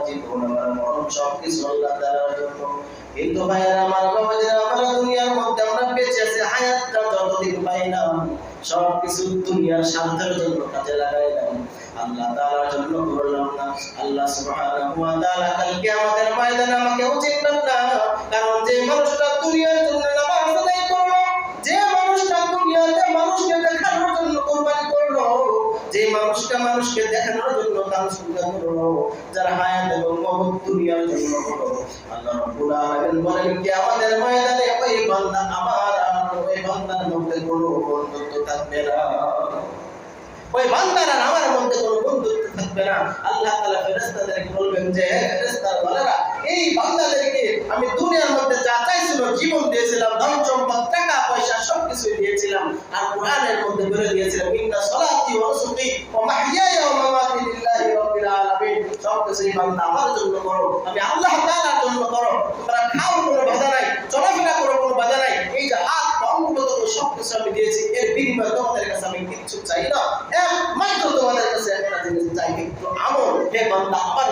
জীবন আমার মরণ সবকিছু আল্লাহ তাআলার জন্য। কিন্তু ভাইয়েরা আমার, বাবাজিরা আমার, দুনিয়ার মধ্যে আমরা বেঁচে আছি, হায়াতটা যতদিন পাইলাম সবকিছু দুনিয়ার স্বার্থের জন্য কাজে লাগাইলাম, আল্লাহ তাআলার জন্য করলাম না। আল্লাহ সুবহানাহু ওয়া তাআলা কাল কিয়ামতের ময়দানে আমাকে চিনবেন না। কারণ যে মানুষটা দুনিয়ার জন্য নামাজ আদায় করলো, যে মানুষটা দুনিয়াতে মানুষকে দেখানোর জন্য কুরবানি করলো, যে মানুষটা মানুষকে দেখানোর জন্য দান সুদা করলো, যার হায়াত এবং মওত দুনিয়ার জন্য হলো, আল্লাহ রাব্বুল আলামিন বলেন কিয়ামতের ময়দানে ওই বান্দা আমার আর ওই বান্দার মধ্যে কোনো বন্ধুত্ব থাকবে না, ওই বান্দার আর আমার মধ্যে কোনো বন্ধুত্ব থাকবে না। আল্লাহ তাআলা ফেরেশতাদেরকে বলবেন যে হে ফেরেশতারা, এই বান্দাদেরকে আমি দুনিয়ার মধ্যে যা চাইছিল জীবন দিয়েছিলাম, ধন সম্পদ টাকা পয়সা সবকিছু দিয়েছিলাম, আর কোরআনের মধ্যে বলে দিয়েছিলাম ইন্না সলাতি ওয়া নুসুকি ওয়া মাহইয়ায়া ওয়া মামাতি লিল্লাহি রাব্বিল আলামিন, সবকিছু বান্দা আমার জন্য করো, আমি আল্লাহ তাআলার জন্য করো। তোমরা খাও কোনো বাধা নাই, চলাফেরা করো কোনো বাধা নাই, এই যে হাত পা অঙ্গগুলো সবকিছু আমি দিয়েছি, এর বিনিময়ে তোমাদের কাছে আমি কিচ্ছু চাই না, একমাত্র তোমাদের কাছে একটা জিনিস চাই, কিন্তু আমল। হে বান্দা আমার